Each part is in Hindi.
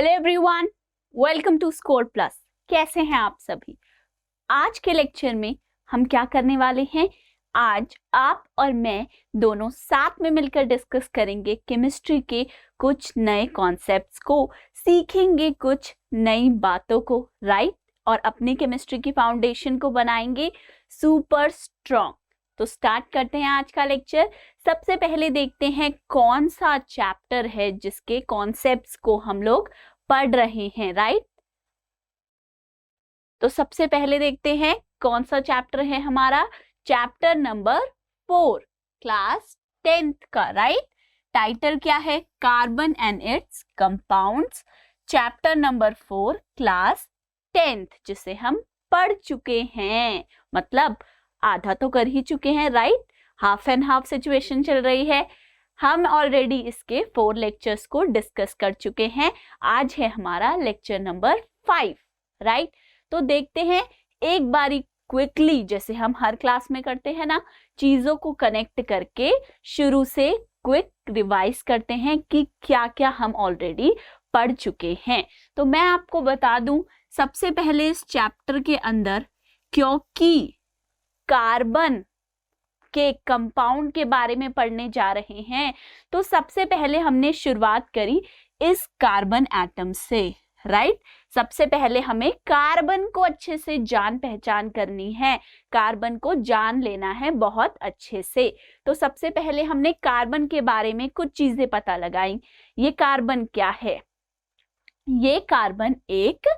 Hello everyone, welcome to score plus. कैसे हैं आप सभी? आज के लेक्चर में हम क्या करने वाले हैं? आज आप और मैं दोनों साथ में मिलकर डिस्कस करेंगे केमिस्ट्री के कुछ नए कॉन्सेप्ट्स को, सीखेंगे कुछ नई बातों को, राइट? और अपनी केमिस्ट्री की फाउंडेशन को बनाएंगे सुपर स्ट्रॉन्ग। तो स्टार्ट करते हैं आज का लेक्चर। सबसे पहले देखते हैं कौन सा चैप्टर है जिसके कॉन्सेप्ट्स को हम लोग पढ़ रहे हैं, राइट? तो सबसे पहले देखते हैं कौन सा चैप्टर है हमारा। चैप्टर नंबर 4 क्लास 10th का, राइट? टाइटल क्या है? Carbon and it's compounds. Chapter number 4 class 10th, जिसे हम पढ़ चुके हैं, मतलब आधा तो कर ही चुके हैं, right? Half and half situation चल रही है। हम ऑलरेडी इसके 4 लेक्चर्स को डिस्कस कर चुके हैं। आज है हमारा लेक्चर नंबर 5, राइट? तो देखते हैं एक बारी क्विकली, जैसे हम हर क्लास में करते हैं ना, चीजों को कनेक्ट करके शुरू से क्विक रिवाइज करते हैं कि क्या क्या हम ऑलरेडी पढ़ चुके हैं। तो मैं आपको बता दूं, सबसे पहले इस चैप्टर के अंदर, क्योंकि कार्बन के कंपाउंड के बारे में पढ़ने जा रहे हैं, तो सबसे पहले हमने शुरुआत करी इस कार्बन एटम से, राइट? सबसे पहले हमें कार्बन को अच्छे से जान पहचान करनी है, कार्बन को जान लेना है बहुत अच्छे से। तो सबसे पहले हमने कार्बन के बारे में कुछ चीजें पता लगाई। ये कार्बन क्या है? ये कार्बन एक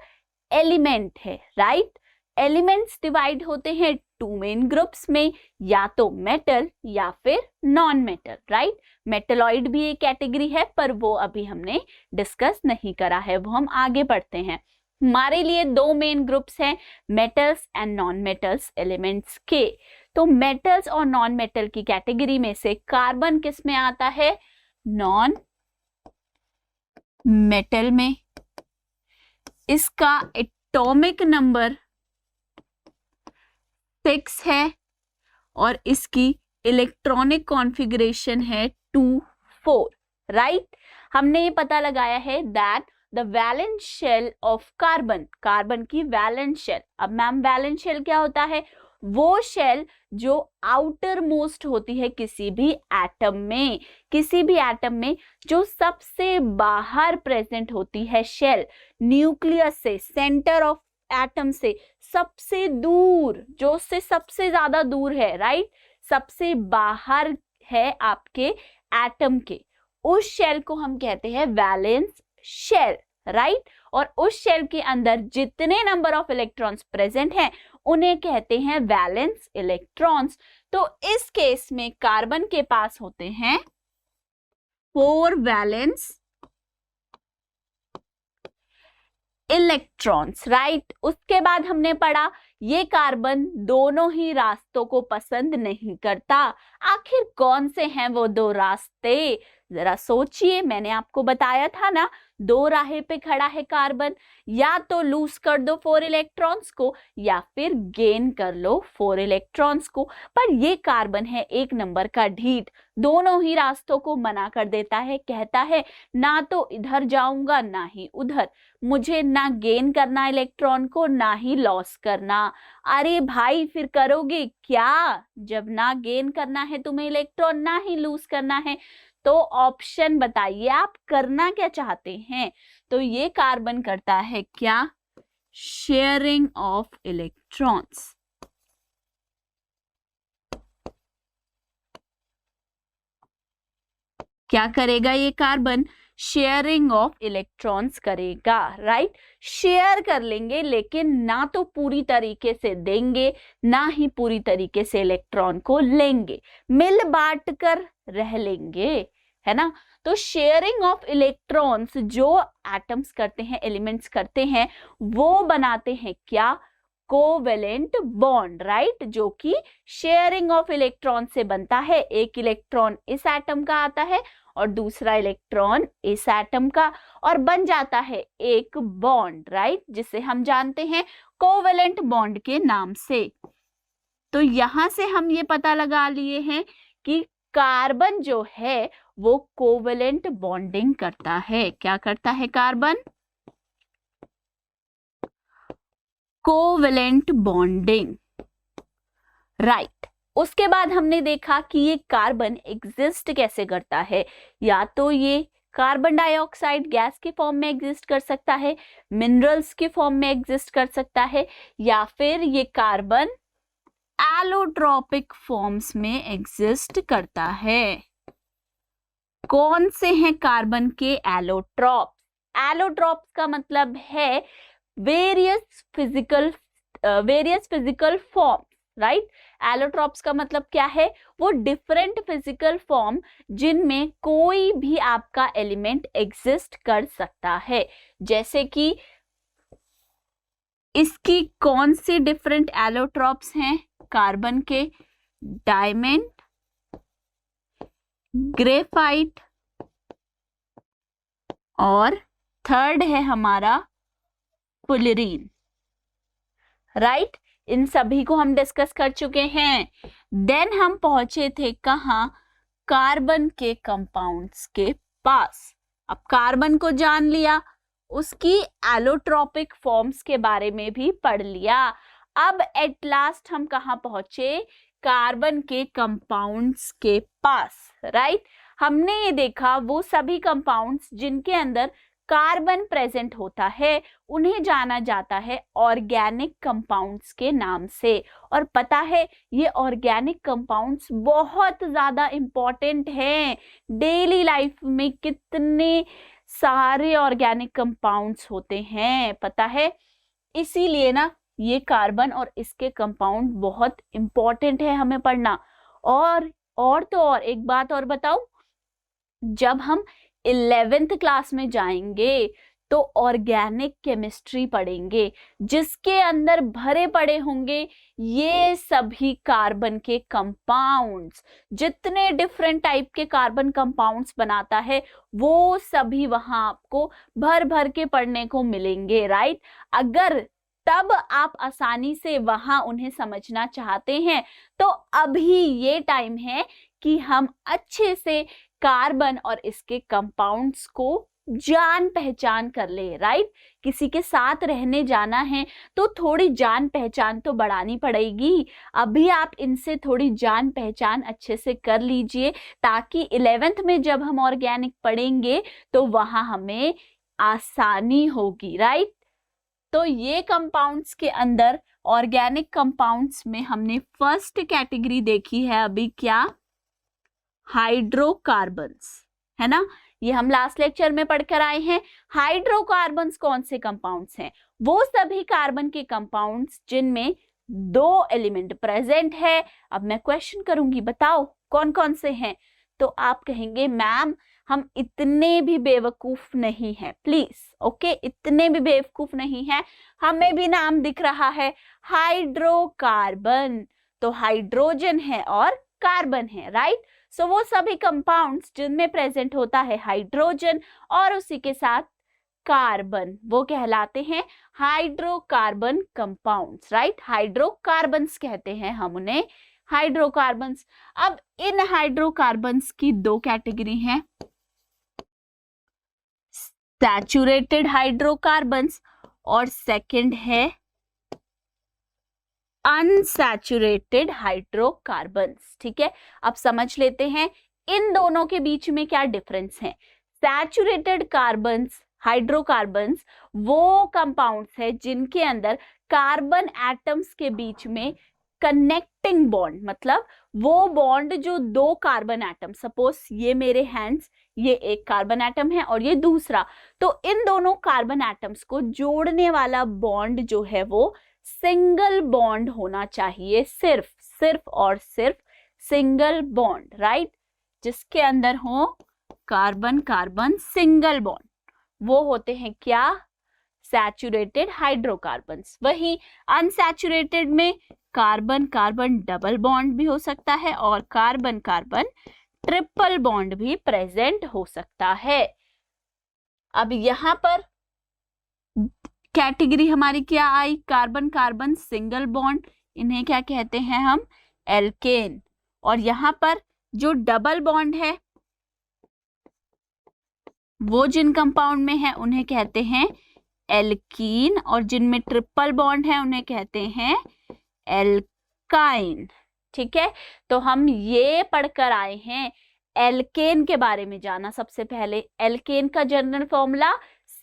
एलिमेंट है, राइट? एलिमेंट्स डिवाइड होते हैं 2 मेन ग्रुप्स में, या तो मेटल या फिर नॉन मेटल, राइट? मेटलॉइड भी एक कैटेगरी है, पर वो अभी हमने डिस्कस नहीं करा है, वो हम आगे पढ़ते हैं। हमारे लिए 2 मेन ग्रुप्स हैं, metals and non metals elements के। तो मेटल्स और नॉन मेटल की कैटेगरी में से कार्बन किस में आता है? नॉन मेटल में। इसका एटॉमिक नंबर 6 है और इसकी इलेक्ट्रॉनिक कॉन्फ़िगरेशन है 2,4, राइट? हमने ये पता लगाया है that the valence shell of carbon, carbon की वैलेंस शेल। अब मैम वैलेंस शेल क्या होता है? वो शेल जो आउटर मोस्ट होती है किसी भी एटम में, किसी भी एटम में जो सबसे बाहर प्रेजेंट होती है शेल, न्यूक्लियस से, सेंटर ऑफ एटम से सबसे दूर, जो उससे सबसे ज्यादा दूर है, राइट? सबसे बाहर है आपके एटम के, उस शेल को हम कहते हैं वैलेंस शेल, राइट? और उस शेल के अंदर जितने नंबर ऑफ इलेक्ट्रॉन्स प्रेजेंट हैं उन्हें कहते हैं वैलेंस इलेक्ट्रॉन्स। तो इस केस में कार्बन के पास होते हैं 4 वैलेंस इलेक्ट्रॉन्स, राइट? उसके बाद हमने पढ़ा ये कार्बन दोनों ही रास्तों को पसंद नहीं करता। आखिर कौन से हैं वो 2 रास्ते? जरा सोचिए, मैंने आपको बताया था ना, 2 राहें पे खड़ा है कार्बन, या तो लूज कर दो 4 इलेक्ट्रॉन्स को या फिर गेन कर लो 4 इलेक्ट्रॉन्स को। पर ये कार्बन है 1 नंबर का ढीठ, दोनों ही रास्तों को मना कर देता है, कहता है ना तो इधर जाऊंगा ना ही उधर, मुझे ना गेन करना इलेक्ट्रॉन को ना ही लॉस करना। अरे भाई फिर करोगे क्या जब ना गेन करना है तुम्हें इलेक्ट्रॉन ना ही लूज करना है? तो ऑप्शन बताइए, आप करना क्या चाहते हैं? तो ये कार्बन करता है क्या? Sharing of electrons. क्या करेगा ये कार्बन? शेयरिंग ऑफ इलेक्ट्रॉन्स करेगा, राइट? शेयर कर लेंगे, लेकिन ना तो पूरी तरीके से देंगे ना ही पूरी तरीके से इलेक्ट्रॉन को लेंगे, मिल बांट कर रह लेंगे, है ना? तो शेयरिंग ऑफ इलेक्ट्रॉन्स जो एटम्स करते हैं, एलिमेंट्स करते हैं, वो बनाते हैं क्या? Covalent bond, right? जो कि शेयरिंग ऑफ इलेक्ट्रॉन से बनता है। एक इलेक्ट्रॉन इस एटम का आता है और दूसरा इलेक्ट्रॉन इस एटम का, और बन जाता है एक बॉन्ड, राइट? जिसे हम जानते हैं कोवेलेंट बॉन्ड के नाम से। तो यहां से हम ये पता लगा लिए हैं कि कार्बन जो है वो कोवेलेंट बॉन्डिंग करता है। क्या करता है कार्बन? Covalent bonding, right. उसके बाद हमने देखा कि ये कार्बन एग्जिस्ट कैसे करता है, या तो ये कार्बन डाइऑक्साइड गैस के फॉर्म में एग्जिस्ट कर सकता है, मिनरल्स के फॉर्म में एग्जिस्ट कर सकता है, या फिर ये कार्बन एलोट्रॉपिक फॉर्म्स में एग्जिस्ट करता है। कौन से हैं कार्बन के एलोट्रॉप्स? एलोट्रॉप्स का मतलब है various physical form, right. Allotropes का मतलब क्या है? वो डिफरेंट फिजिकल फॉर्म जिनमें कोई भी आपका एलिमेंट एग्जिस्ट कर सकता है। जैसे कि इसकी कौन सी डिफरेंट एलोट्रॉप्स हैं कार्बन के? डायमंड, ग्रेफाइट, और थर्ड है हमारा फुलरीन, राइट। इन सभी को हम डिस्कस कर चुके हैं। देन हम पहुंचे थे कहाँ? कार्बन के कंपाउंड्स के पास। अब कार्बन को जान लिया, उसकी एलोट्रॉपिक फॉर्म्स के बारे में भी पढ़ लिया। अब एट लास्ट हम कहाँ पहुंचे? कार्बन के कंपाउंड्स के पास, राइट। हमने ये देखा वो सभी कंपाउंड्स जिनके अंदर कार्बन प्रेजेंट होता है उन्हें जाना जाता है ऑर्गेनिक कंपाउंड्स के नाम से। और पता है ये ऑर्गेनिक कंपाउंड्स बहुत ज्यादा इंपॉर्टेंट हैं। डेली लाइफ में कितने सारे ऑर्गेनिक कंपाउंड्स होते हैं पता है। इसीलिए ना ये कार्बन और इसके कंपाउंड बहुत इंपॉर्टेंट है हमें पढ़ना। और तो और एक बात और बताऊं, जब हम 11th क्लास में जाएंगे तो ऑर्गेनिक केमिस्ट्री पढ़ेंगे जिसके अंदर भरे पड़े होंगे ये सभी कार्बन के कंपाउंड्स। जितने डिफरेंट टाइप के कार्बन कंपाउंड्स बनाता है वो सभी वहां आपको भर भर के पढ़ने को मिलेंगे, राइट। अगर तब आप आसानी से वहां उन्हें समझना चाहते हैं तो अभी ये टाइम है कि हम अच्छे से कार्बन और इसके कंपाउंड्स को जान पहचान कर ले, राइट। किसी के साथ रहने जाना है तो थोड़ी जान पहचान तो बढ़ानी पड़ेगी। अभी आप इनसे थोड़ी जान पहचान अच्छे से कर लीजिए ताकि 11th में जब हम ऑर्गेनिक पढ़ेंगे तो वहां हमें आसानी होगी, राइट। तो ये कंपाउंड्स के अंदर ऑर्गेनिक कंपाउंड्स में हमने फर्स्ट कैटेगरी देखी है अभी, क्या? हाइड्रोकार्बन्स, है ना। ये हम लास्ट लेक्चर में पढ़कर आए हैं। हाइड्रोकार्बन्स कौन से कंपाउंड्स हैं? वो सभी कार्बन के कंपाउंड्स जिनमें 2 एलिमेंट प्रेजेंट है। अब मैं क्वेश्चन करूंगी, बताओ कौन कौन से हैं? तो आप कहेंगे मैम हम इतने भी बेवकूफ नहीं हैं, प्लीज, ओके। इतने भी बेवकूफ नहीं है, हमें भी नाम दिख रहा है हाइड्रोकार्बन। तो हाइड्रोजन है और कार्बन है, राइट। सो वो सभी कंपाउंड्स जिनमें प्रेजेंट होता है हाइड्रोजन और उसी के साथ कार्बन, वो कहलाते हैं हाइड्रोकार्बन कंपाउंड्स, राइट। हाइड्रोकार्बन्स कहते हैं हम उन्हें, हाइड्रोकार्बन्स। अब इन हाइड्रोकार्बन्स की 2 कैटेगरी हैं, सैचुरेटेड हाइड्रोकार्बन्स और सेकंड है अनसैचुरेटेड हाइड्रोकार्बन्स, ठीक है। अब समझ लेते हैं इन दोनों के बीच में क्या डिफरेंस है। सैचुरेटेड कार्बन्स, हाइड्रोकार्बन्स वो कंपाउंड्स है जिनके अंदर कार्बन एटम्स के बीच में कनेक्टिंग बॉन्ड, मतलब वो बॉन्ड जो 2 कार्बन एटम, सपोज ये मेरे हैंड्स, ये एक कार्बन एटम है और ये दूसरा, तो इन दोनों कार्बन एटम्स को जोड़ने वाला बॉन्ड जो है वो सिंगल बॉन्ड होना चाहिए, सिर्फ और सिर्फ सिंगल बॉन्ड, राइट। जिसके अंदर हो कार्बन कार्बन सिंगल बॉन्ड, वो होते हैं क्या? Saturated hydrocarbons. वही अनसैचुरेटेड में कार्बन कार्बन डबल बॉन्ड भी हो सकता है और कार्बन कार्बन ट्रिपल बॉन्ड भी प्रेजेंट हो सकता है। अब यहां पर कैटेगरी हमारी क्या आई? कार्बन कार्बन सिंगल बॉन्ड, इन्हें क्या कहते हैं हम? एल्केन। और यहां पर जो डबल बॉन्ड है वो जिन कंपाउंड में है उन्हें कहते हैं एल्कीन, और जिनमें ट्रिपल बॉन्ड है उन्हें कहते हैं एल्काइन। ठीक है, तो हम ये पढ़कर आए हैं एल्केन के बारे में जाना। सबसे पहले एल्केन का जनरल फॉर्मूला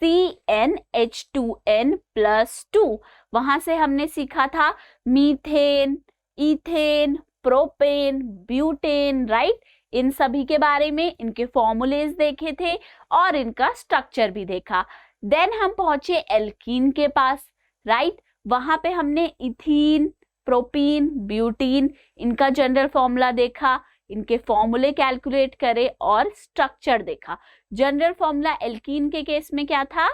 CnH2n+2। वहां से हमने सीखा था methane, ethane, propane, butane, right. इन सभी के बारे में, इनके फॉर्मूलेज देखे थे और इनका स्ट्रक्चर भी देखा। देन हम पहुंचे एल्कीन के पास, राइट। वहां पे हमने इथीन, प्रोपीन, ब्यूटीन, इनका जनरल फॉर्मूला देखा, इनके फॉर्मूले कैलकुलेट करे और स्ट्रक्चर देखा। जनरल फॉर्मूला एल्कीन के केस में क्या था?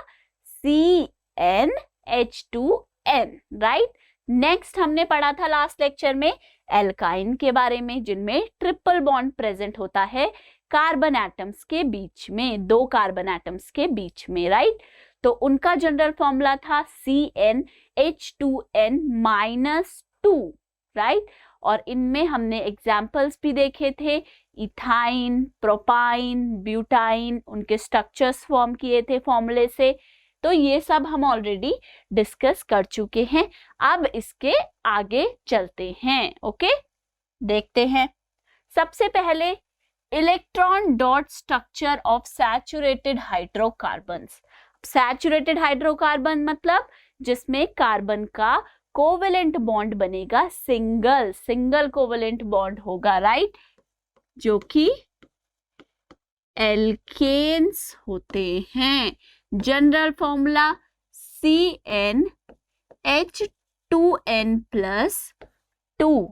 CnH2n, right. नेक्स्ट हमने पढ़ा था लास्ट लेक्चर में एल्काइन के बारे में, जिनमें ट्रिपल बॉन्ड प्रेजेंट होता है कार्बन एटम्स के बीच में, 2 कार्बन एटम्स के बीच में, राइट। तो उनका जनरल फॉर्मूला था CnH2n-2, राइट। और इनमें हमने एग्जाम्पल्स भी देखे थे, इथाइन, प्रोपाइन, ब्यूटाइन, उनके स्ट्रक्चर्स फॉर्म किए थे फॉर्मूले से। तो ये सब हम ऑलरेडी डिस्कस कर चुके हैं। अब इसके आगे चलते हैं, ओके। देखते हैं सबसे पहले electron dot structure of saturated hydrocarbons. Saturated hydrocarbon मतलब जिसमें कार्बन का कोवेलेंट बॉन्ड बनेगा, सिंगल कोवेलेंट बॉन्ड होगा, राइट, जो कि एल्केन्स होते हैं। General formula CnH2n+2।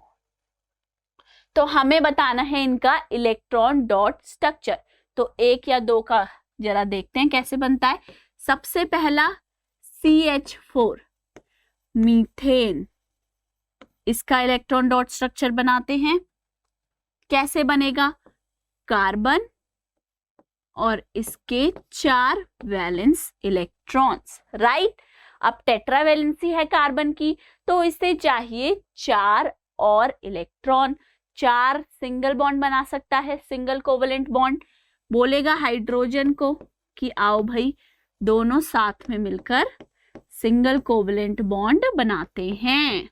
तो हमें बताना है इनका इलेक्ट्रॉन डॉट स्ट्रक्चर। तो 1 या 2 का जरा देखते हैं कैसे बनता है। सबसे पहला CH4, मीथेन, इसका इलेक्ट्रॉन डॉट स्ट्रक्चर बनाते हैं। कैसे बनेगा? कार्बन और इसके 4 वैलेंस इलेक्ट्रॉन्स, राइट। अब टेट्रावैलेंसी है कार्बन की, तो इसे चाहिए 4 और इलेक्ट्रॉन। 4 सिंगल बॉन्ड बना सकता है, सिंगल कोवेलेंट बॉन्ड। बोलेगा हाइड्रोजन को कि आओ भाई दोनों साथ में मिलकर सिंगल कोवेलेंट बॉन्ड बनाते हैं।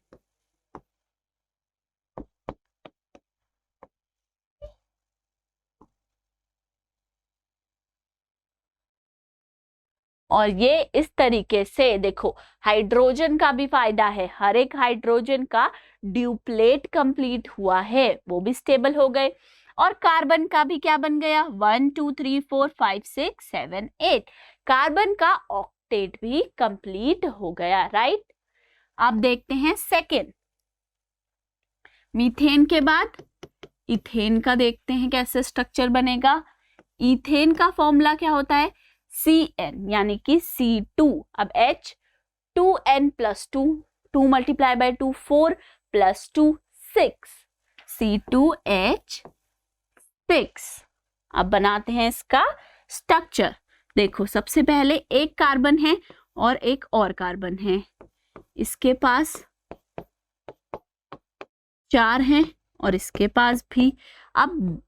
और ये इस तरीके से देखो, हाइड्रोजन का भी फायदा है, हर एक हाइड्रोजन का ड्यूप्लेट कंप्लीट हुआ है, वो भी स्टेबल हो गए। और कार्बन का भी क्या बन गया? 1 2 3 4 5 6 7 8, कार्बन का ऑक्टेट भी कंप्लीट हो गया, राइट। अब देखते हैं सेकेंड, मीथेन के बाद इथेन का देखते हैं कैसे स्ट्रक्चर बनेगा। इथेन का फॉर्मूला क्या होता है? Cn, यानी कि C2। अब H 2n+2, 2 × 2 4 + 2 6, C2H6। अब बनाते हैं इसका स्ट्रक्चर। देखो सबसे पहले एक कार्बन है और एक और कार्बन है, इसके पास 4 हैं और इसके पास भी। अब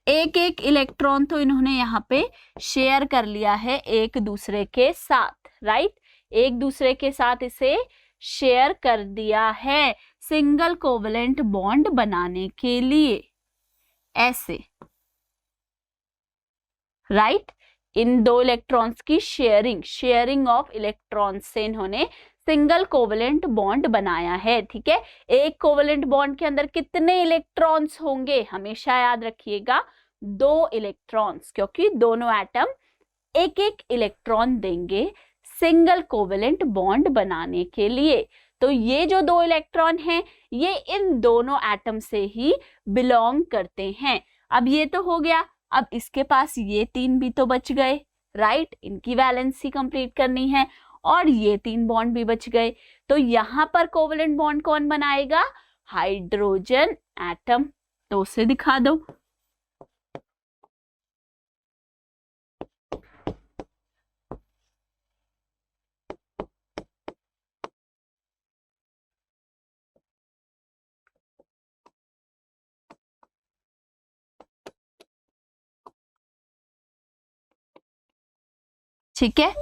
एक एक इलेक्ट्रॉन तो इन्होंने यहाँ पे शेयर कर लिया है एक दूसरे के साथ, राइट। एक दूसरे के साथ इसे शेयर कर दिया है सिंगल कोवेलेंट बॉन्ड बनाने के लिए, ऐसे, राइट। इन 2 इलेक्ट्रॉन्स की शेयरिंग ऑफ इलेक्ट्रॉन्स से इन्होंने सिंगल कोवेलेंट बॉन्ड बनाया है, ठीक है। एक कोवेलेंट बॉन्ड के अंदर कितने इलेक्ट्रॉन्स होंगे? हमेशा याद रखिएगा 2 इलेक्ट्रॉन्स, क्योंकि दोनों एटम एक एक इलेक्ट्रॉन देंगे सिंगल कोवेलेंट बॉन्ड बनाने के लिए। तो ये जो 2 इलेक्ट्रॉन हैं ये इन दोनों एटम से ही बिलोंग करते हैं। अब ये तो हो गया, अब इसके पास ये 3 भी तो बच गए, राइट। इनकी वैलेंसी कंप्लीट करनी है और ये 3 बॉन्ड भी बच गए। तो यहां पर कोवेलेंट बॉन्ड कौन बनाएगा? Hydrogen atom. तो उसे दिखा दो। ठीक है,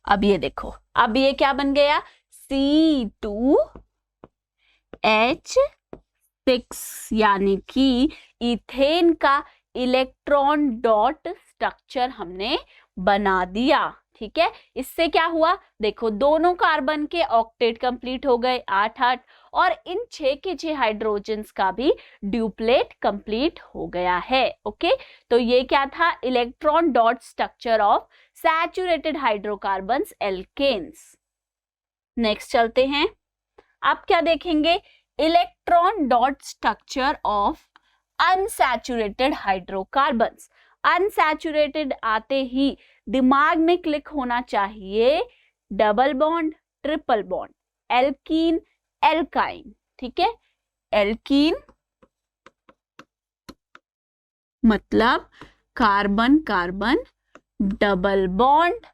अब ये देखो अब ये क्या बन गया, C2H6 यानी कि इथेन का इलेक्ट्रॉन डॉट स्ट्रक्चर हमने बना दिया। ठीक है, इससे क्या हुआ, देखो दोनों कार्बन के ऑक्टेट कंप्लीट हो गए 8-8, और इन 6 के 6 हाइड्रोजन्स का भी ड्यूप्लेट कंप्लीट हो गया है। ओके, तो ये क्या था, electron dot structure of saturated hydrocarbons alkanes. Next चलते हैं, आप क्या देखेंगे, electron dot structure of unsaturated hydrocarbons. Unsaturated आते ही दिमाग में क्लिक होना चाहिए double bond, triple bond, alkene, alkyne. ठीक है, एल्कीन मतलब कार्बन कार्बन डबल बॉन्ड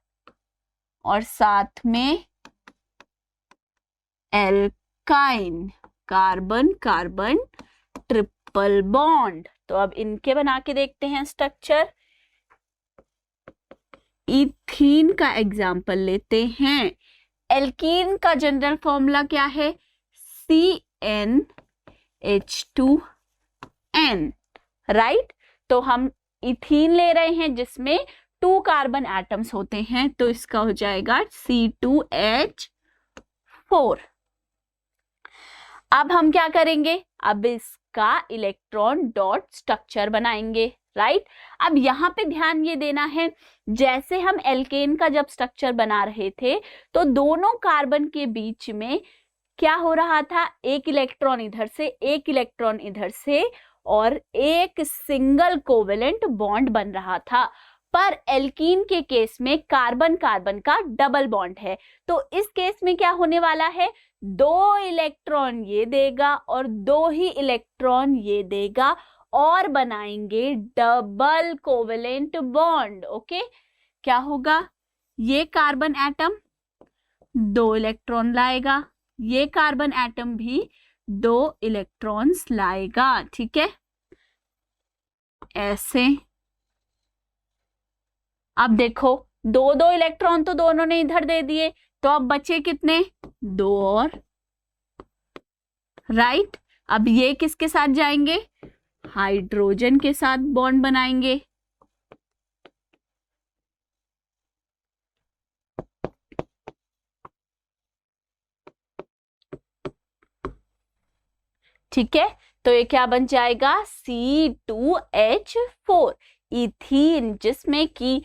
और साथ में alkyne carbon carbon triple bond. तो अब इनके बना के देखते हैं स्ट्रक्चर। इथीन का एग्जाम्पल लेते हैं। एल्कीन का जनरल फॉर्मूला क्या है, CnH2n, राइट। तो हम इथीन ले रहे हैं जिसमें 2 कार्बन एटम्स होते हैं, तो इसका हो जाएगा C2H4। अब हम क्या करेंगे, अब इसका इलेक्ट्रॉन डॉट स्ट्रक्चर बनाएंगे, राइट। अब यहाँ पे ध्यान ये देना है, जैसे हम एल्केन का जब स्ट्रक्चर बना रहे थे तो दोनों कार्बन के बीच में क्या हो रहा था, एक इलेक्ट्रॉन इधर से, एक इलेक्ट्रॉन इधर से, और एक सिंगल कोवेलेंट बॉन्ड बन रहा था। पर एल्कीन के केस में कार्बन कार्बन का डबल बॉन्ड है, तो इस केस में क्या होने वाला है, 2 इलेक्ट्रॉन ये देगा और 2 ही इलेक्ट्रॉन ये देगा और बनाएंगे डबल कोवेलेंट बॉन्ड। ओके, क्या होगा, ये कार्बन एटम 2 इलेक्ट्रॉन लाएगा, ये कार्बन एटम भी 2 इलेक्ट्रॉन्स लाएगा। ठीक है, ऐसे। अब देखो 2-2 इलेक्ट्रॉन तो दोनों ने इधर दे दिए, तो अब बचे कितने, 2 और, राइट। अब ये किसके साथ जाएंगे, हाइड्रोजन के साथ बॉन्ड बनाएंगे। ठीक है, तो ये क्या बन जाएगा, C2H4 इथीन, जिसमें कि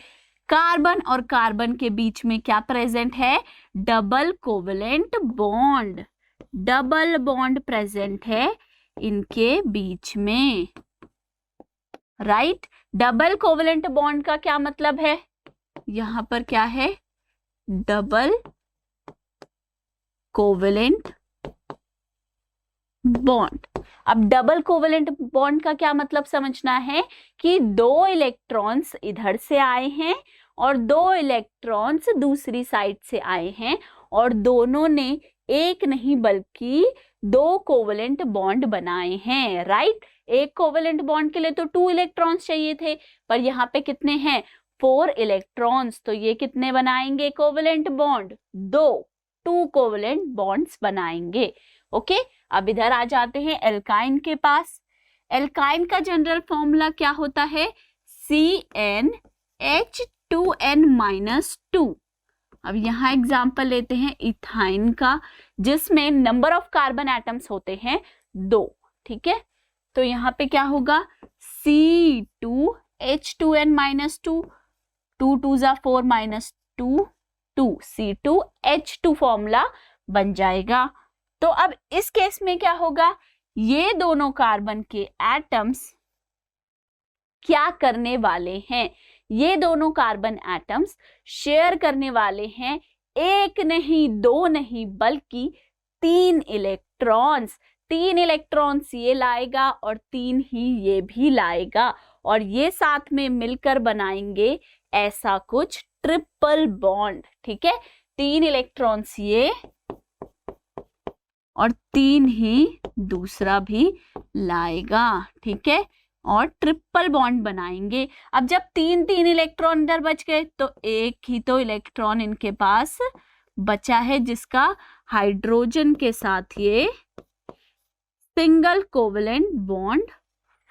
कार्बन और कार्बन के बीच में क्या प्रेजेंट है, double covalent bond, double bond present है इनके बीच में, राइट। डबल कोवेलेंट बॉन्ड का क्या मतलब है, यहां पर क्या है, डबल कोवेलेंट बॉन्ड। अब डबल कोवेलेंट बॉन्ड का क्या मतलब समझना है कि 2 इलेक्ट्रॉन्स इधर से आए हैं और 2 इलेक्ट्रॉन्स दूसरी साइड से आए हैं, और दोनों ने एक नहीं बल्कि 2 कोवेलेंट बॉन्ड बनाए हैं, राइट। एक कोवेलेंट बॉन्ड के लिए तो 2 इलेक्ट्रॉन्स चाहिए थे, पर यहाँ पे कितने हैं, 4 इलेक्ट्रॉन्स, तो ये कितने बनाएंगे कोवेलेंट बॉन्ड, 2 कोवेलेंट बॉन्ड्स बनाएंगे। ओके, अब इधर आ जाते हैं एल्काइन के पास। एल्काइन का जनरल फॉर्मूला क्या होता है, CnH2n-2। अब यहाँ एग्जाम्पल लेते हैं इथाइन का, जिसमें नंबर ऑफ कार्बन एटम्स होते हैं 2। ठीक है, तो यहाँ पे क्या होगा, C2H2n-2, 2 2 जा 4 -2 2, C2H2 फॉर्मूला बन जाएगा। तो अब इस केस में क्या होगा, ये दोनों कार्बन के एटम्स क्या करने वाले हैं, ये दोनों कार्बन एटम्स शेयर करने वाले हैं एक नहीं, 2 नहीं, बल्कि 3 इलेक्ट्रॉन्स। 3 इलेक्ट्रॉन्स ये लाएगा और 3 ही ये भी लाएगा, और ये साथ में मिलकर बनाएंगे ऐसा कुछ ट्रिपल बॉन्ड। ठीक है, 3 इलेक्ट्रॉन्स ये और 3 ही दूसरा भी लाएगा। ठीक है, और ट्रिपल बॉन्ड बनाएंगे। अब जब 3 इलेक्ट्रॉन इधर बच गए तो एक ही तो इलेक्ट्रॉन इनके पास बचा है जिसका हाइड्रोजन के साथ ये सिंगल कोवेलेंट बॉन्ड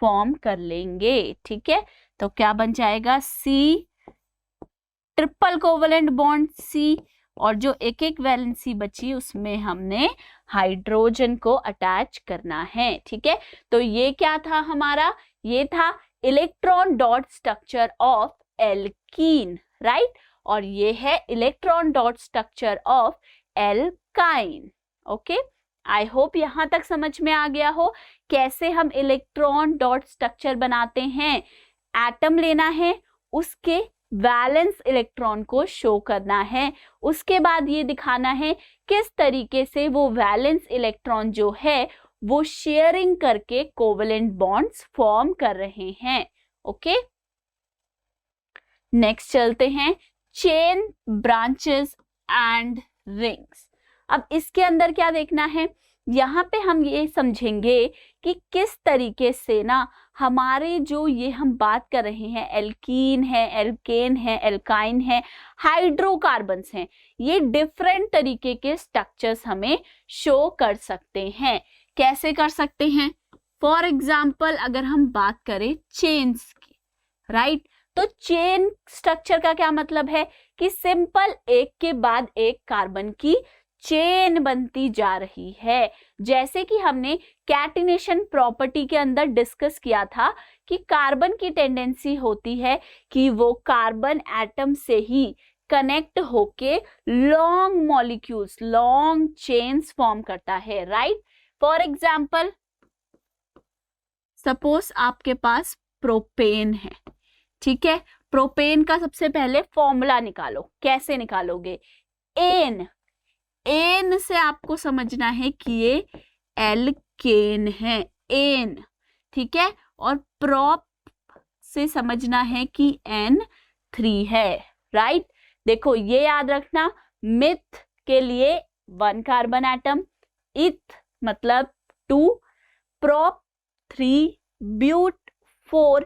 फॉर्म कर लेंगे। ठीक है, तो क्या बन जाएगा, C triple covalent bond C, और जो एक एक वैलेंसी बची उसमें हमने हाइड्रोजन को अटैच करना है। ठीक है, तो ये क्या था हमारा, ये था electron dot structure of alkene, right, और ये है electron dot structure of alkyne. Okay, I hope यहां तक समझ में आ गया हो कैसे हम इलेक्ट्रॉन डॉट स्ट्रक्चर बनाते हैं। एटम लेना है, उसके वैलेंस इलेक्ट्रॉन को शो करना है, उसके बाद ये दिखाना है किस तरीके से वो वैलेंस इलेक्ट्रॉन जो है वो शेयरिंग करके कोवेलेंट बॉन्ड्स फॉर्म कर रहे हैं। ओके, नेक्स्ट चलते हैं, चेन, ब्रांचेस एंड रिंग्स। अब इसके अंदर क्या देखना है, यहाँ पे हम ये समझेंगे कि किस तरीके से ना हमारे जो ये हम बात कर रहे हैं, एल्कीन है, एल्केन है, एल्काइन है, हाइड्रोकार्बन्स हैं, ये डिफरेंट तरीके के स्ट्रक्चर्स हमें शो कर सकते हैं। कैसे कर सकते हैं, फॉर एग्जाम्पल अगर हम बात करें चेन्स की, राइट, तो चेन स्ट्रक्चर का क्या मतलब है कि सिंपल एक के बाद एक कार्बन की चेन बनती जा रही है। जैसे कि हमने कैटिनेशन प्रॉपर्टी के अंदर डिस्कस किया था कि कार्बन की टेंडेंसी होती है कि वो कार्बन एटम से ही कनेक्ट होके long molecules, long chains form करता है, राइट। फॉर एग्जाम्पल सपोज आपके पास प्रोपेन है, ठीक है, प्रोपेन का सबसे पहले फॉर्मूला निकालो। कैसे निकालोगे, एन, एन से आपको समझना है कि ये एल्केन है, एन, ठीक है, और प्रोप से समझना है कि N3 है, राइट। देखो ये याद रखना, मिथ के लिए 1 कार्बन एटम, इथ मतलब 2, prop 3, but 4,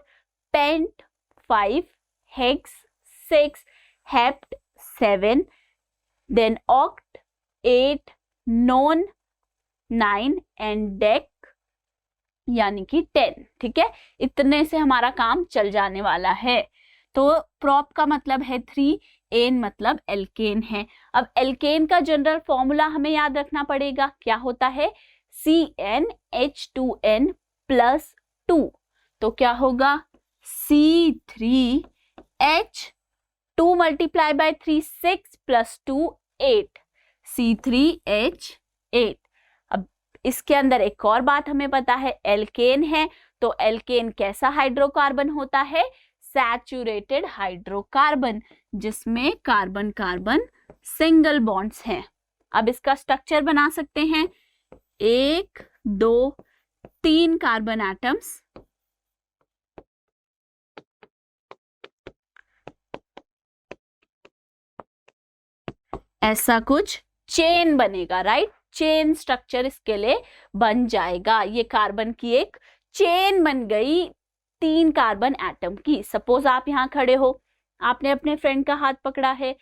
pent 5, hex 6, hept 7, then oct 8, non 9 and dec यानी कि 10, ठीक है। इतने से हमारा काम चल जाने वाला है। तो प्रोप का मतलब है 3, एन मतलब एल्केन है। अब एल्केन का जनरल फॉर्मूला हमें याद रखना पड़ेगा, क्या होता है, CnH2n प्लस 2, तो क्या होगा C3H, 2 multiply by 3 6 plus 2 8, C3H8। अब इसके अंदर एक और बात हमें पता है, एल्केन है तो एल्केन कैसा हाइड्रोकार्बन होता है, सैचुरेटेड हाइड्रोकार्बन, जिसमें कार्बन कार्बन सिंगल बॉन्ड्स हैं। अब इसका स्ट्रक्चर बना सकते हैं, 1 2 3 कार्बन एटम्स, ऐसा कुछ चेन बनेगा, राइट। चेन स्ट्रक्चर इसके लिए बन जाएगा। ये कार्बन की एक चेन बन गई 3 कार्बन एटम की। सपोज आप यहाँ खड़े हो, आपने अपने फ्रेंड का हाथ पकड़ा है,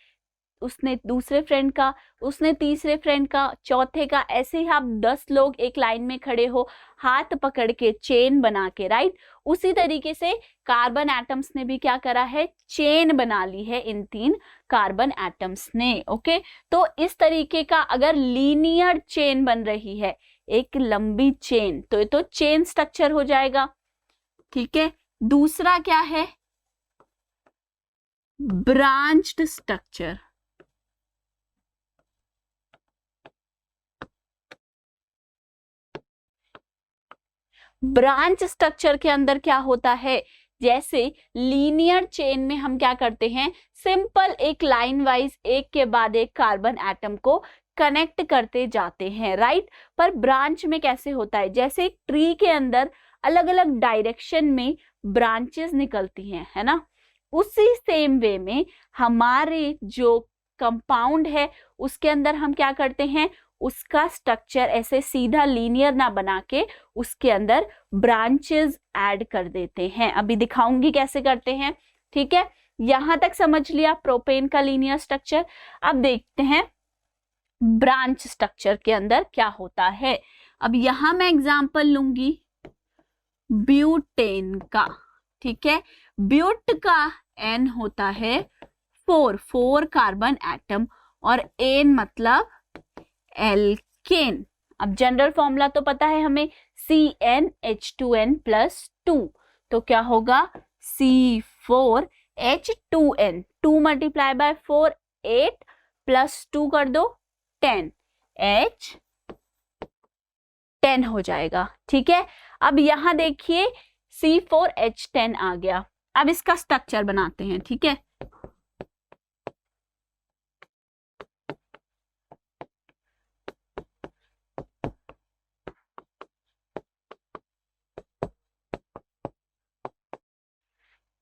उसने दूसरे फ्रेंड का, उसने तीसरे फ्रेंड का, चौथे का, ऐसे ही आप 10 लोग एक लाइन में खड़े हो, हाथ पकड़ के चेन बना के, राइट। उसी तरीके से कार्बन एटम्स ने भी क्या करा है, चेन बना ली है इन 3 कार्बन एटम्स ने। ओके, तो इस तरीके का अगर लीनियर चेन बन रही है, एक लंबी चेन, तो ये तो चेन स्ट्रक्चर हो जाएगा, ठीक है। दूसरा क्या है, ब्रांच्ड स्ट्रक्चर। ब्रांच स्ट्रक्चर के अंदर क्या होता है, जैसे लीनियर चेन में हम क्या करते हैं, सिंपल एक लाइन वाइज एक के बाद एक कार्बन एटम को कनेक्ट करते जाते हैं, राइट। पर ब्रांच में कैसे होता है, जैसे एक ट्री के अंदर अलग अलग डायरेक्शन में ब्रांचेस निकलती हैं, है ना। उसी सेम वे में हमारे जो कंपाउंड है उसके अंदर हम क्या करते हैं, उसका स्ट्रक्चर ऐसे सीधा लीनियर ना बना के उसके अंदर ब्रांचेस ऐड कर देते हैं। अभी दिखाऊंगी कैसे करते हैं, ठीक है। यहां तक समझ लिया प्रोपेन का लीनियर स्ट्रक्चर। अब देखते हैं ब्रांच स्ट्रक्चर के अंदर क्या होता है। अब यहां मैं एग्जांपल लूंगी ब्यूटेन का, ठीक है। ब्यूट का एन होता है 4 कार्बन एटम और एन मतलब एल्केन। अब जनरल फॉर्मूला तो पता है हमें, CnH2n+2, तो क्या होगा C4H2n, 2 मल्टीप्लाई बाय 4 8 +2 कर दो 10, H10 हो जाएगा, ठीक है। अब यहां देखिए C4H10 आ गया। अब इसका स्ट्रक्चर बनाते हैं, ठीक है।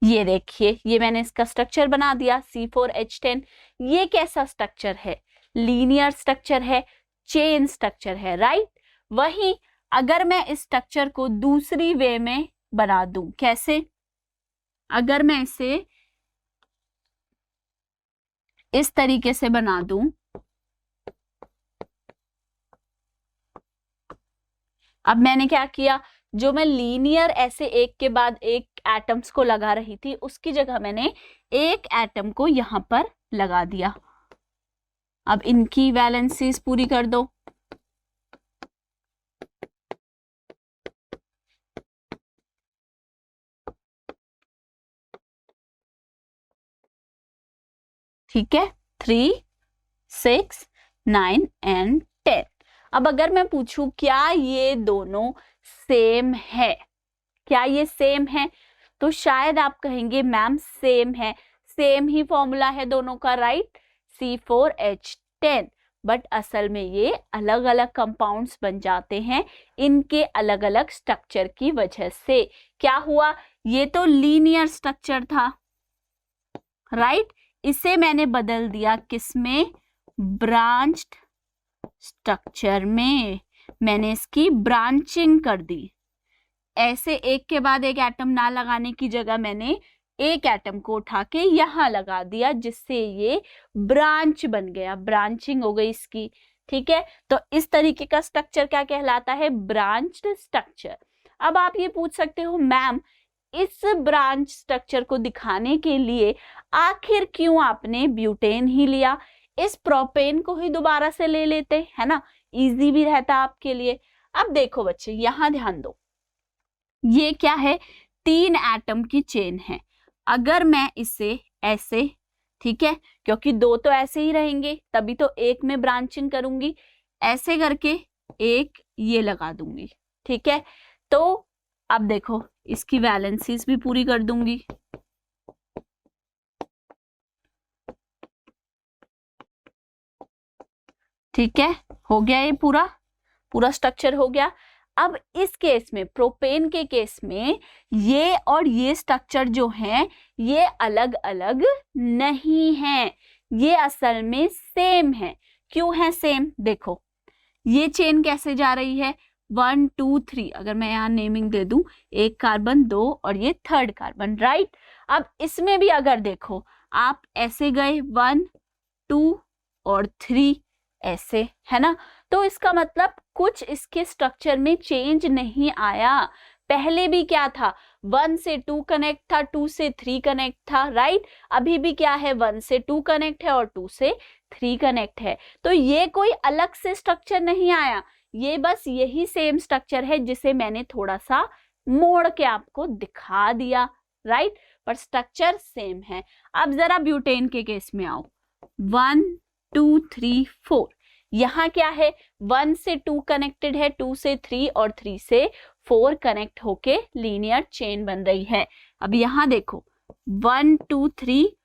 ये देखिए, ये मैंने इसका स्ट्रक्चर बना दिया C4H10। ये कैसा स्ट्रक्चर है? लीनियर स्ट्रक्चर है, चेन स्ट्रक्चर है, राइट। वहीं अगर मैं इस स्ट्रक्चर को दूसरी वे में बना दूं, कैसे? अगर मैं इसे इस तरीके से बना दूं, अब मैंने क्या किया, जो मैं लीनियर ऐसे एक के बाद एक एटम्स को लगा रही थी, उसकी जगह मैंने एक एटम को यहां पर लगा दिया। अब इनकी वैलेंसीज पूरी कर दो। ठीक है, 3, 6, 9 एंड 10। अब अगर मैं पूछूं क्या ये दोनों सेम है, क्या ये सेम है, तो शायद आप कहेंगे मैम सेम है, सेम ही फॉर्मूला है दोनों का, राइट, C4H10। बट असल में ये अलग अलग कंपाउंड्स बन जाते हैं इनके अलग अलग स्ट्रक्चर की वजह से। क्या हुआ, ये तो लीनियर स्ट्रक्चर था, राइट, इसे मैंने बदल दिया किसमें, ब्रांच्ड स्ट्रक्चर में। मैंने इसकी ब्रांचिंग कर दी। ऐसे एक के बाद एक एटम ना लगाने की जगह मैंने एक एटम को उठा के यहां लगा दिया, जिससे ये ब्रांच बन गया, ब्रांचिंग हो गई इसकी, ठीक है। तो इस तरीके का स्ट्रक्चर क्या कहलाता है, ब्रांच्ड स्ट्रक्चर। अब आप ये पूछ सकते हो मैम इस ब्रांच स्ट्रक्चर को दिखाने के लिए आखिर क्यों आपने ब्यूटेन ही लिया, इस प्रोपेन को ही दोबारा से ले लेते, है ना, इजी भी रहता आपके लिए। अब देखो बच्चे, यहां ध्यान दो, ये क्या है, 3 एटम की चेन है। अगर मैं इसे ऐसे, ठीक है, क्योंकि 2 तो ऐसे ही रहेंगे, तभी तो एक में ब्रांचिंग करूंगी, ऐसे करके एक ये लगा दूंगी, ठीक है। तो अब देखो, इसकी वैलेंसीज भी पूरी कर दूंगी, ठीक है, हो गया, ये पूरा स्ट्रक्चर हो गया। अब इस केस में, प्रोपेन के केस में, ये और ये स्ट्रक्चर जो हैं ये अलग अलग नहीं हैं, ये असल में सेम है। क्यों है सेम, देखो ये चेन कैसे जा रही है, 1 2 3, अगर मैं यहाँ नेमिंग दे दूं, 1 कार्बन 2 और ये 3rd कार्बन, राइट। अब इसमें भी अगर देखो, आप ऐसे गए 1 2 और 3 ऐसे, है ना, तो इसका मतलब कुछ इसके स्ट्रक्चर में चेंज नहीं आया। पहले भी क्या था, 1 से 2 कनेक्ट था, 2 से 3 कनेक्ट था, राइट। अभी भी क्या है, 1 से 2 कनेक्ट है और 2 से 3 कनेक्ट है। तो ये कोई अलग से स्ट्रक्चर नहीं आया, ये बस यही सेम स्ट्रक्चर है जिसे मैंने थोड़ा सा मोड़ के आपको दिखा दिया, राइट, पर स्ट्रक्चर सेम है। अब जरा ब्यूटेन के केस में आओ, 1 2 3 4, यहाँ क्या है, 1 से 2 कनेक्टेड है, 2 से 3 और 3 से 4 कनेक्ट होके लीनियर चेन बन रही है। अब यहाँ देखो 1 2 3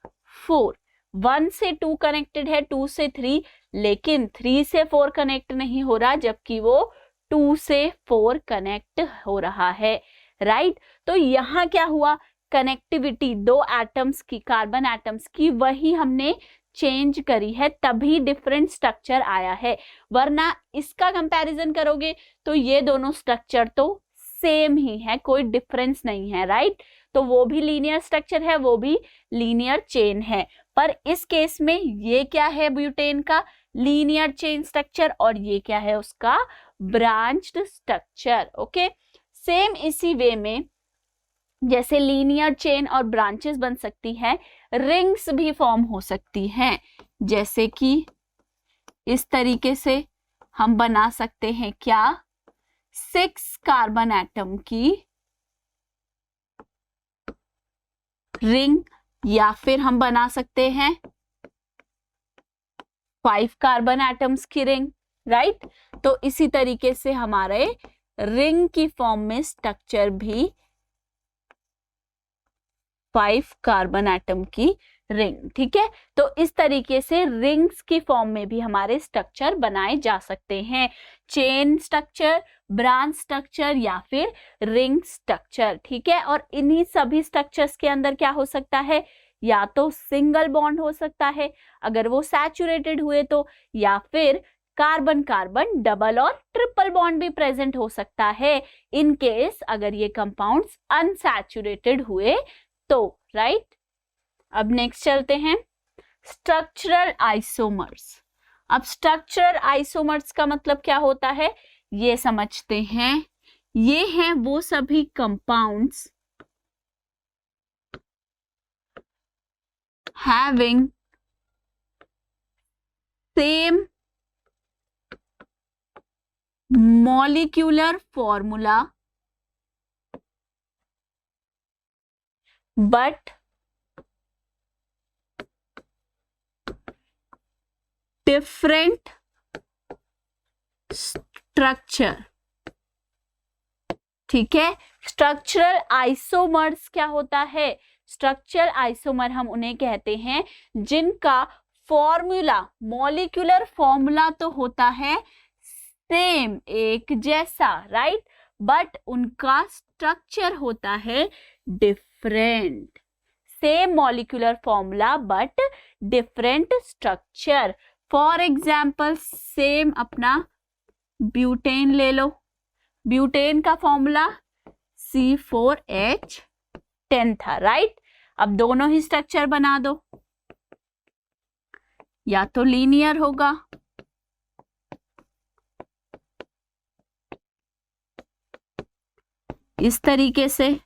4, 1 से 2 कनेक्टेड है, 2 से 3, लेकिन 3 से 4 कनेक्ट नहीं हो रहा, जबकि वो 2 से 4 कनेक्ट हो रहा है, राइट। तो यहाँ क्या हुआ, कनेक्टिविटी 2 एटम्स की, कार्बन एटम्स की, वही हमने चेंज करी है, तभी डिफरेंट स्ट्रक्चर आया है। वरना इसका कंपैरिजन करोगे तो ये दोनों स्ट्रक्चर तो सेम ही है, कोई डिफरेंस नहीं है, राइट। तो वो भी लीनियर स्ट्रक्चर है, वो भी लीनियर चेन है। पर इस केस में ये क्या है ब्यूटेन का, लीनियर चेन स्ट्रक्चर, और ये क्या है उसका, ब्रांच्ड स्ट्रक्चर। ओके, सेम इसी वे में जैसे लीनियर चेन और ब्रांचेस बन सकती है, रिंग्स भी फॉर्म हो सकती हैं। जैसे कि इस तरीके से हम बना सकते हैं क्या, 6 कार्बन एटम की रिंग, या फिर हम बना सकते हैं 5 कार्बन एटम्स की रिंग, राइट। तो इसी तरीके से हमारे रिंग की फॉर्म में स्ट्रक्चर भी 5 कार्बन एटम की रिंग, ठीक है। तो इस तरीके से रिंग्स की फॉर्म में भी हमारे स्ट्रक्चर बनाए जा सकते हैं, चेन स्ट्रक्चर, ब्रांच स्ट्रक्चर या फिर रिंग स्ट्रक्चर, ठीक है। और इन्हीं सभी स्ट्रक्चर्स के अंदर क्या हो सकता है, या तो सिंगल बॉन्ड हो सकता है अगर वो सैचुरेटेड हुए तो, या फिर कार्बन कार्बन डबल और ट्रिपल बॉन्ड भी प्रेजेंट हो सकता है इन केस अगर ये कंपाउंड्स अनसैचुरेटेड हुए तो, राइट। अब नेक्स्ट चलते हैं, स्ट्रक्चरल आइसोमर्स। अब स्ट्रक्चरल आइसोमर्स का मतलब क्या होता है ये समझते हैं। ये हैं वो सभी compounds having same molecular formula but different structure, ठीक है। स्ट्रक्चरल आइसोमर्स क्या होता है, स्ट्रक्चरल आइसोमर हम उन्हें कहते हैं जिनका फॉर्मूला, मॉलिक्यूलर फॉर्मूला तो होता है सेम, एक जैसा, राइट, बट उनका स्ट्रक्चर होता है different. Same molecular formula but different structure. For example same अपना ब्यूटेन ले लो, ब्यूटेन का फॉर्मूला C4H10 था, राइट। अब दोनों ही स्ट्रक्चर बना दो, या तो लीनियर होगा इस तरीके से,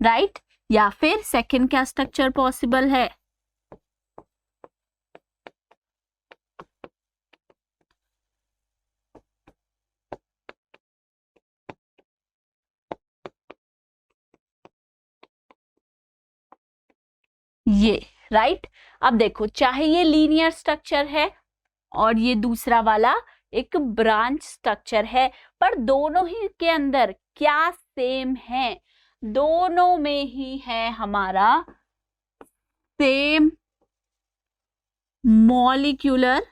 राइट, या फिर सेकंड क्या स्ट्रक्चर पॉसिबल है, ये, राइट। अब देखो चाहे ये लीनियर स्ट्रक्चर है और ये दूसरा वाला एक ब्रांच स्ट्रक्चर है, पर दोनों ही के अंदर क्या सेम है, दोनों में ही है हमारा सेम मॉलिक्यूलर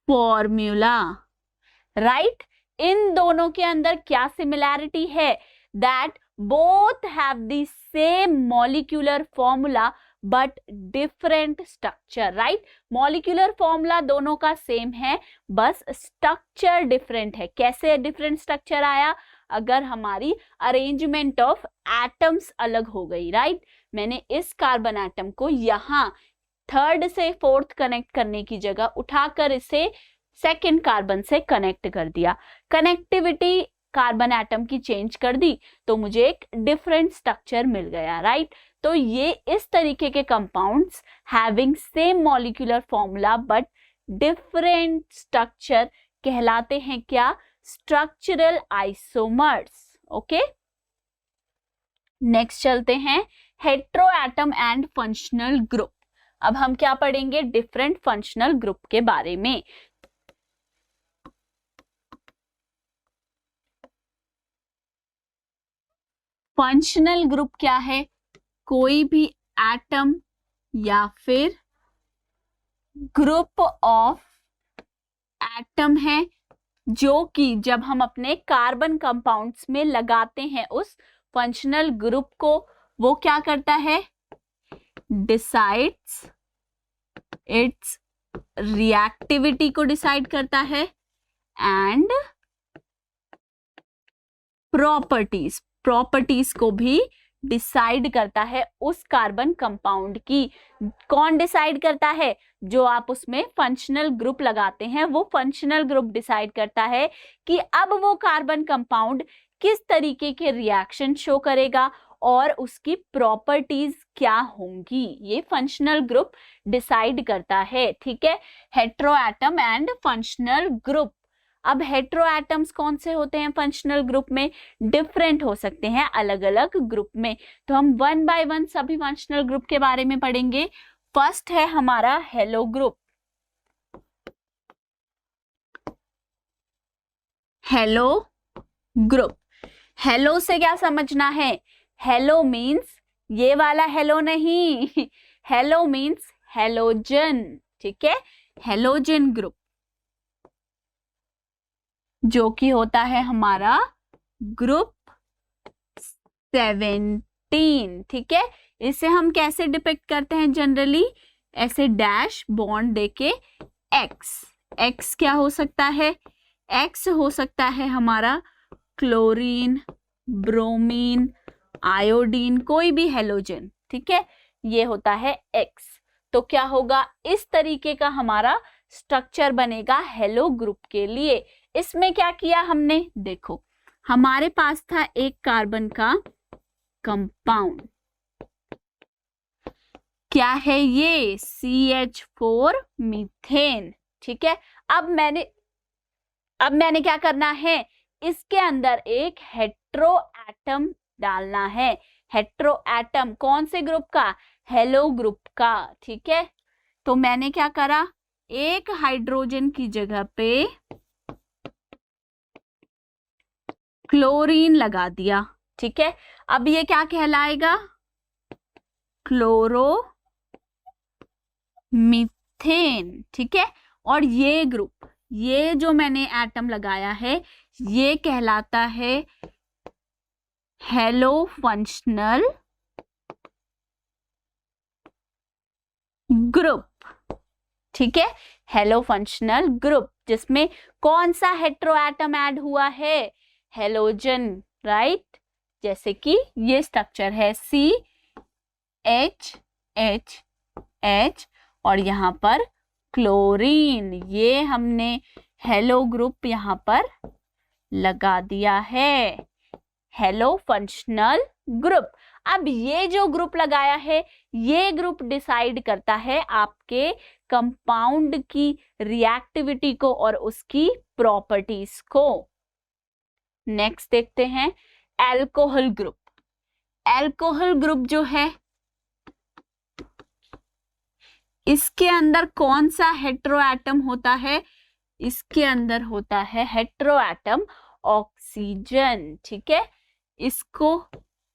फॉर्मूला, राइट। इन दोनों के अंदर क्या सिमिलैरिटी है, that both have the same molecular formula but different structure, right. Molecular formula दोनों का सेम है, बस स्ट्रक्चर डिफरेंट है। कैसे डिफरेंट स्ट्रक्चर आया, अगर हमारी अरेंजमेंट ऑफ एटम्स अलग हो गई, राइट। मैंने इस कार्बन एटम को यहाँ थर्ड से फोर्थ कनेक्ट करने की जगह उठाकर इसे सेकेंड कार्बन से कनेक्ट कर दिया, कनेक्टिविटी कार्बन एटम की चेंज कर दी तो मुझे एक डिफरेंट स्ट्रक्चर मिल गया, राइट। तो ये इस तरीके के compounds having same molecular formula but different structure कहलाते हैं क्या, स्ट्रक्चरल आइसोमर्स। ओके, नेक्स्ट चलते हैं hetero atom and functional group. अब हम क्या पढ़ेंगे, डिफरेंट फंक्शनल ग्रुप के बारे में। फंक्शनल ग्रुप क्या है, कोई भी एटम या फिर ग्रुप ऑफ एटम है जो कि जब हम अपने कार्बन कंपाउंड्स में लगाते हैं उस फंक्शनल ग्रुप को, वो क्या करता है, डिसाइड्स इट्स रिएक्टिविटी को डिसाइड करता है एंड प्रॉपर्टीज, प्रॉपर्टीज को भी डिसाइड करता है उस कार्बन कंपाउंड की। कौन डिसाइड करता है? जो आप उसमें फंक्शनल ग्रुप लगाते हैं, वो फंक्शनल ग्रुप डिसाइड करता है कि अब वो कार्बन कंपाउंड किस तरीके के रिएक्शन शो करेगा और उसकी प्रॉपर्टीज क्या होंगी, ये फंक्शनल ग्रुप डिसाइड करता है। ठीक है, हेटेरोएटम एंड फंक्शनल ग्रुप। अब हेटेरोएटम्स कौन से होते हैं फंक्शनल ग्रुप में? डिफरेंट हो सकते हैं अलग अलग ग्रुप में। तो हम वन बाय वन सभी फंक्शनल ग्रुप के बारे में पढ़ेंगे। फर्स्ट है हमारा hello group. Hello group, hello से क्या समझना है? हेलो मीन्स ये वाला हेलो नहीं, हेलो मीन्स हेलोजन। ठीक है, हेलोजन ग्रुप जो कि होता है हमारा ग्रुप 17। ठीक है, इसे हम कैसे डिपिक्ट करते हैं? जनरली ऐसे डैश बॉन्ड देके एक्स। एक्स क्या हो सकता है? एक्स हो सकता है हमारा क्लोरीन, ब्रोमीन, आयोडीन, कोई भी हेलोजन। ठीक है, ये होता है एक्स। तो क्या होगा? इस तरीके का हमारा स्ट्रक्चर बनेगा हेलो ग्रुप के लिए। इसमें क्या किया हमने? देखो, हमारे पास था एक कार्बन का कंपाउंड, क्या है ये? CH4 methane. ठीक है, अब मैंने क्या करना है? इसके अंदर एक हेटेरो एटम डालना है। हेटेरो एटम कौन से ग्रुप का? हेलो ग्रुप का। ठीक है, तो मैंने क्या करा? एक हाइड्रोजन की जगह पे क्लोरीन लगा दिया। ठीक है, अब ये क्या कहलाएगा? Chloro methane. ठीक है, और ये ग्रुप, ये जो मैंने एटम लगाया है, ये कहलाता है हेलो फंक्शनल ग्रुप। ठीक है, हेलो फंक्शनल ग्रुप, जिसमें कौन सा हेटेरो एटम ऐड हुआ है? Halogen, right. जैसे कि ये स्ट्रक्चर है CHHH और यहाँ पर क्लोरीन, ये हमने हेलो ग्रुप यहाँ पर लगा दिया है, हेलो फंक्शनल ग्रुप। अब ये जो ग्रुप लगाया है, ये ग्रुप डिसाइड करता है आपके कंपाउंड की रिएक्टिविटी को और उसकी प्रॉपर्टीज को। नेक्स्ट देखते हैं अल्कोहल ग्रुप। अल्कोहल ग्रुप जो है, इसके अंदर कौन सा हेटेरो एटम होता है? इसके अंदर होता है हेटेरो एटम ऑक्सीजन। ठीक है, इसको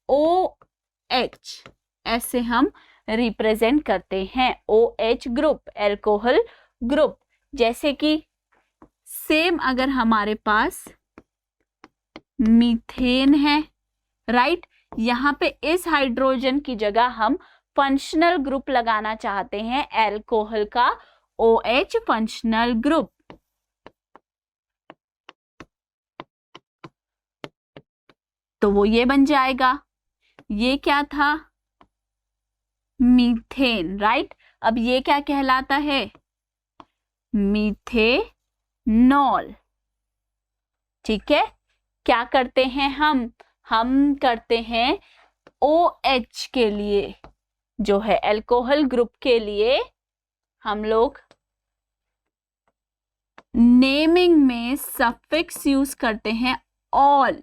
OH ऐसे हम रिप्रेजेंट करते हैं, OH ग्रुप, अल्कोहल ग्रुप। जैसे कि सेम अगर हमारे पास मीथेन है, राइट, यहाँ पे इस हाइड्रोजन की जगह हम फंक्शनल ग्रुप लगाना चाहते हैं अल्कोहल का, OH फंक्शनल ग्रुप। तो वो ये बन जाएगा, ये क्या था? Methane, right. अब ये क्या कहलाता है? मीथेनॉल। ठीक है, क्या करते हैं हम करते हैं OH के लिए, जो है अल्कोहल ग्रुप के लिए, हम लोग नेमिंग में सफिक्स यूज करते हैं ऑल,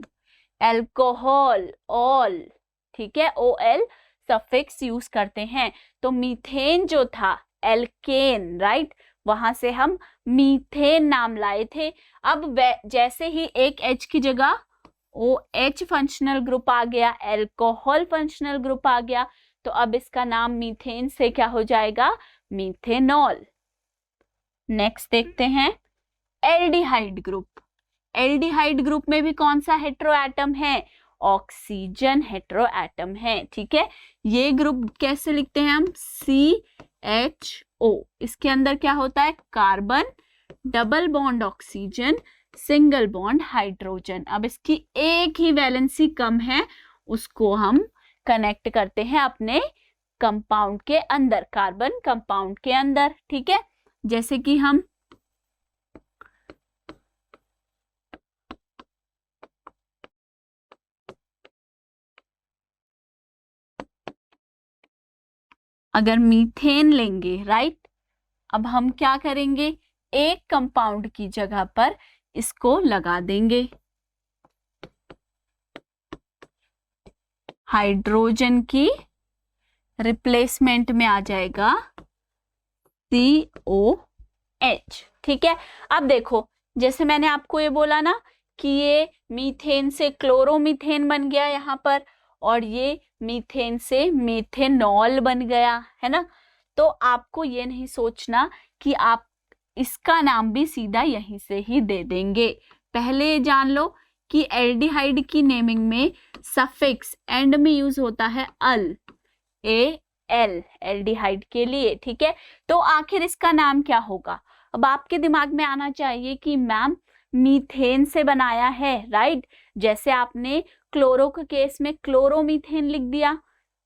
अल्कोहल, ऑल। ठीक है, OL सफिक्स यूज करते हैं। तो मीथेन जो था एल्केन, राइट, वहां से हम मीथेन नाम लाए थे। अब जैसे ही एक H की जगह OH फंक्शनल ग्रुप आ गया, अल्कोहल फंक्शनल ग्रुप आ गया, तो अब इसका नाम मीथेन से क्या हो जाएगा? मीथेनॉल। नेक्स्ट देखते हैं एल्डिहाइड ग्रुप। एल्डिहाइड ग्रुप में भी कौन सा हेटेरो एटम है? ऑक्सीजन हेटेरो एटम है। ठीक है, ये ग्रुप कैसे लिखते हैं हम? CHO। इसके अंदर क्या होता है? Carbon, double bond oxygen, single bond hydrogen. अब इसकी एक ही वैलेंसी कम है, उसको हम कनेक्ट करते हैं अपने कंपाउंड के अंदर, कार्बन कंपाउंड के अंदर। ठीक है, जैसे कि हम अगर मीथेन लेंगे, राइट, अब हम क्या करेंगे, एक कंपाउंड की जगह पर इसको लगा देंगे, हाइड्रोजन की रिप्लेसमेंट में आ जाएगा COH। ठीक है, अब देखो, जैसे मैंने आपको ये बोला ना कि ये मीथेन से क्लोरोमीथेन बन गया यहाँ पर, और ये मीथेन से मेथेनॉल बन गया, है ना। तो आपको ये नहीं सोचना कि आप इसका नाम भी सीधा यहीं से ही दे देंगे। पहले जान लो कि एल्डिहाइड की नेमिंग में सफिक्स एंड में यूज होता है अल, AL, एल्डिहाइड के लिए। ठीक है, तो आखिर इसका नाम क्या होगा। अब आपके दिमाग में आना चाहिए कि मैम मीथेन से बनाया है, राइट। जैसे आपने क्लोरो के केस में क्लोरोमीथेन लिख दिया,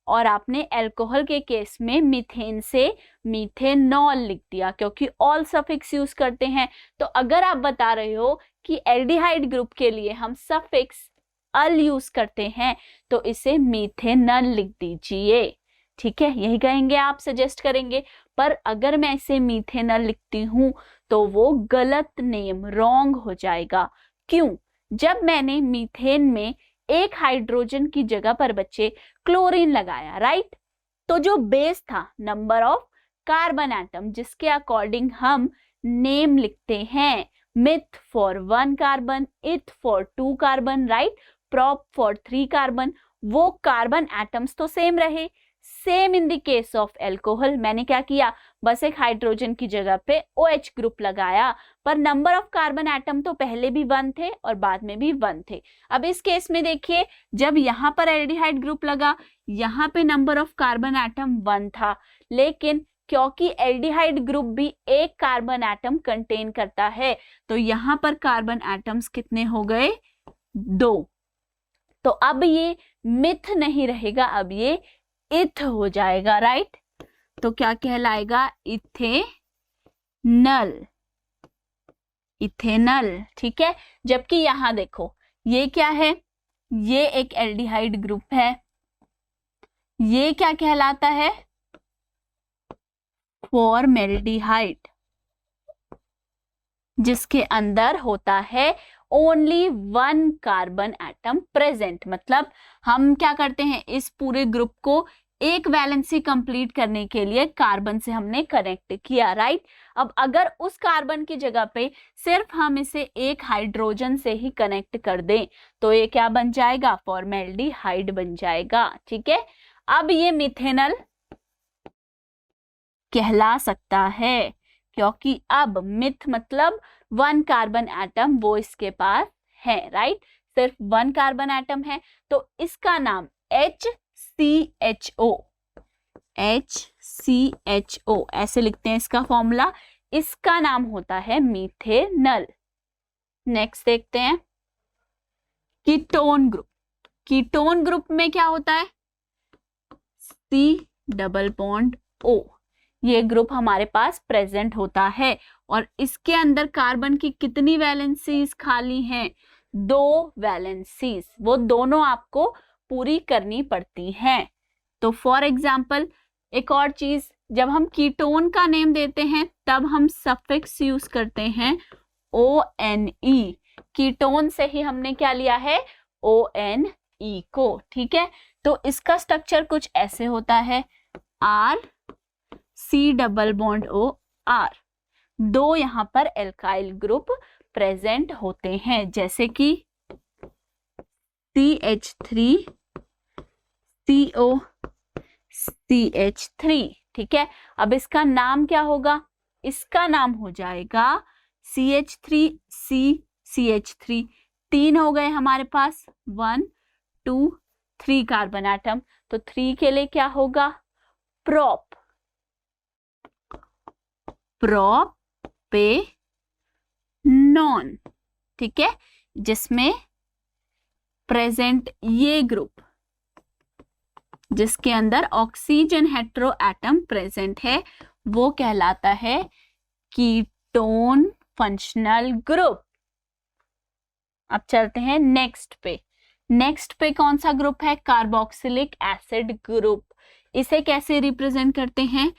और आपने अल्कोहल के केस में मीथेन से मीथेनॉल लिख दिया, क्योंकि ऑल सफिक्स यूज करते हैं। तो अगर आप बता रहे हो कि एल्डिहाइड ग्रुप के लिए हम सफिक्स अल यूज करते हैं, तो इसे मीथेनॉल लिख दीजिए। ठीक है, यही कहेंगे आप, सजेस्ट करेंगे। पर अगर मैं इसे मीथेनॉल लिखती हूं तो वो गलत नेम, रॉन्ग हो जाएगा। क्यों? जब मैंने मीथेन में एक हाइड्रोजन की जगह पर बच्चे क्लोरीन लगाया, राइट, तो जो बेस था नंबर ऑफ कार्बन एटम, जिसके अकॉर्डिंग हम नेम लिखते हैं, मिथ फॉर 1 कार्बन, इथ for 2 carbon, right, prop for 3 carbon, वो कार्बन एटम्स तो सेम रहे। Same in the case of alcohol, मैंने क्या किया, बस एक हाइड्रोजन की जगह पे OH ग्रुप लगाया, पर नंबर ऑफ कार्बन एटम तो पहले भी 1 थे और बाद में भी 1 थे। अब इस केस में देखिए, जब यहाँ पर एल्डिहाइड ग्रुप लगा, यहाँ पे नंबर ऑफ कार्बन एटम 1 था, लेकिन क्योंकि एल्डिहाइड ग्रुप भी एक कार्बन एटम कंटेन करता है, तो यहाँ पर कार्बन एटम्स कितने हो गए, 2। तो अब ये मिथ नहीं रहेगा, अब ये इथ हो जाएगा, राइट। तो क्या कहलाएगा, इथेनल, इथेनल। ठीक है, जबकि यहां देखो, ये क्या है, ये एक एल्डिहाइड ग्रुप है, ये क्या कहलाता है, फॉर्मेल्डिहाइड, जिसके अंदर होता है ओनली 1 कार्बन एटम प्रेजेंट। मतलब हम क्या करते हैं, इस पूरे ग्रुप को एक वैलेंसी कंप्लीट करने के लिए कार्बन से हमने कनेक्ट किया, राइट। अब अगर उस कार्बन की जगह पे सिर्फ हम इसे एक हाइड्रोजन से ही कनेक्ट कर दें, तो ये क्या बन जाएगा, फॉर्मेल्डिहाइड बन जाएगा। ठीक है, अब ये मिथेनॉल कहला सकता है, क्योंकि अब मिथ मतलब 1 कार्बन एटम वो इसके पास है, राइट, सिर्फ 1 कार्बन एटम है, तो इसका नाम HCHO, HCHO ऐसे लिखते हैं इसका फॉर्मूला, इसका नाम होता है मिथेनॉल। नेक्स्ट देखते हैं कीटोन ग्रुप। कीटोन ग्रुप में क्या होता है, C+O, ये ग्रुप हमारे पास प्रेजेंट होता है, और इसके अंदर कार्बन की कितनी वैलेंसीज खाली हैं, 2 वैलेंसीज, वो दोनों आपको पूरी करनी पड़ती हैं। तो फॉर एग्जाम्पल एक और चीज, जब हम कीटोन का नेम देते हैं तब हम सफिक्स यूज करते हैं ONE, कीटोन से ही हमने क्या लिया है, ONE को। ठीक है, तो इसका स्ट्रक्चर कुछ ऐसे होता है, RC+O R, 2 यहाँ पर एल्काइल ग्रुप प्रेजेंट होते हैं, जैसे कि CH3CO CH3। ठीक है, अब इसका नाम क्या होगा, इसका नाम हो जाएगा CH3C CH3, 3 हो गए हमारे पास, 1 2 3 कार्बन एटम, तो 3 के लिए क्या होगा, प्रोप, प्रोपेनॉन। ठीक है, जिसमें प्रेजेंट ये ग्रुप जिसके अंदर ऑक्सीजन हेटेरो एटम प्रेजेंट है वो कहलाता है कीटोन फंक्शनल ग्रुप। अब चलते हैं नेक्स्ट पे। नेक्स्ट पे कौन सा ग्रुप है? Carboxylic acid group. इसे कैसे रिप्रेजेंट करते हैं?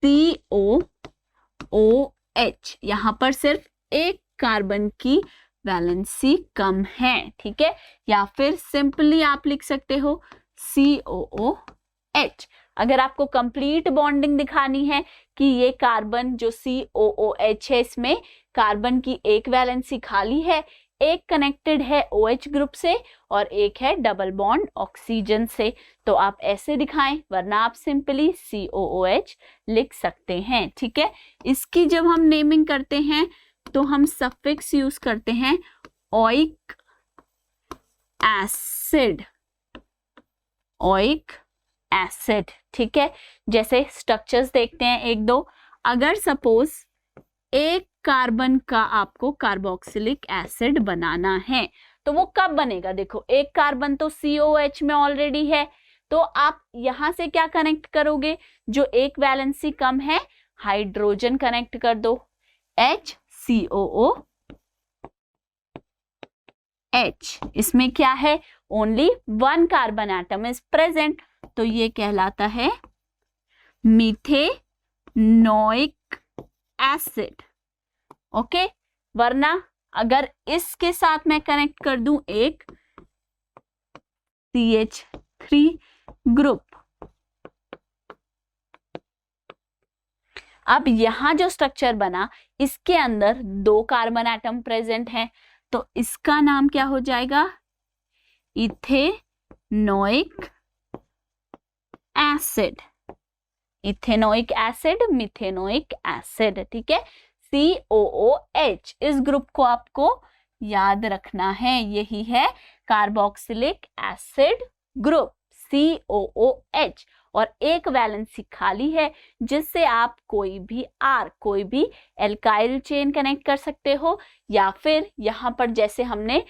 COOH। यहां पर सिर्फ एक कार्बन की वैलेंसी कम है, ठीक है, या फिर सिंपली आप लिख सकते हो COOH। अगर आपको कंप्लीट बॉन्डिंग दिखानी है कि ये कार्बन जो COOH है इसमें कार्बन की एक वैलेंसी खाली है, एक कनेक्टेड है OH ग्रुप से और एक है डबल बॉन्ड ऑक्सीजन से, तो आप ऐसे दिखाएं, वरना आप सिंपली COOH लिख सकते हैं, ठीक है। इसकी जब हम नेमिंग करते हैं तो हम सफिक्स यूज करते हैं ओइक एसिड, ओइक एसिड, ठीक है। जैसे स्ट्रक्चर्स देखते हैं एक दो। अगर सपोज एक कार्बन का आपको कार्बोक्सिलिक एसिड बनाना है तो वो कब बनेगा? देखो, एक कार्बन तो COOH में ऑलरेडी है, तो आप यहां से क्या कनेक्ट करोगे? जो एक वैलेंसी कम है, हाइड्रोजन कनेक्ट कर दो, HCOOH। इसमें क्या है? Only one carbon atom is present, तो ये कहलाता है मीथेनोइक एसिड, ओके। वरना अगर इसके साथ मैं कनेक्ट कर दूं एक CH3 ग्रुप, अब यहां जो स्ट्रक्चर बना इसके अंदर दो कार्बन एटम प्रेजेंट हैं, तो इसका नाम क्या हो जाएगा? Ethanoic acid, ethanoic acid, methanoic acid, ठीक है। COOH, इस ग्रुप को आपको याद रखना है, यही है कार्बोक्सिलिक एसिड ग्रुप COOH। और एक वैलेंसी खाली है जिससे आप कोई भी एल्काइल चेन कनेक्ट कर सकते हो, या फिर यहां पर जैसे हमने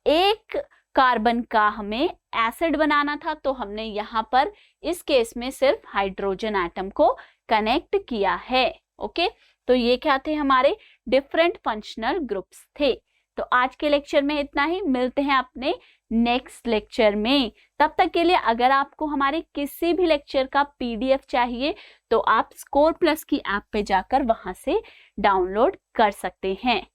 एक कार्बन का हमें एसिड बनाना था तो हमने यहाँ पर इस केस में सिर्फ हाइड्रोजन एटम को कनेक्ट किया है, ओके। तो ये क्या थे? हमारे डिफरेंट फंक्शनल ग्रुप्स थे। तो आज के लेक्चर में इतना ही, मिलते हैं अपने नेक्स्ट लेक्चर में। तब तक के लिए अगर आपको हमारे किसी भी लेक्चर का PDF चाहिए तो आप स्कोर प्लस की ऐप पे जाकर वहां से डाउनलोड कर सकते हैं।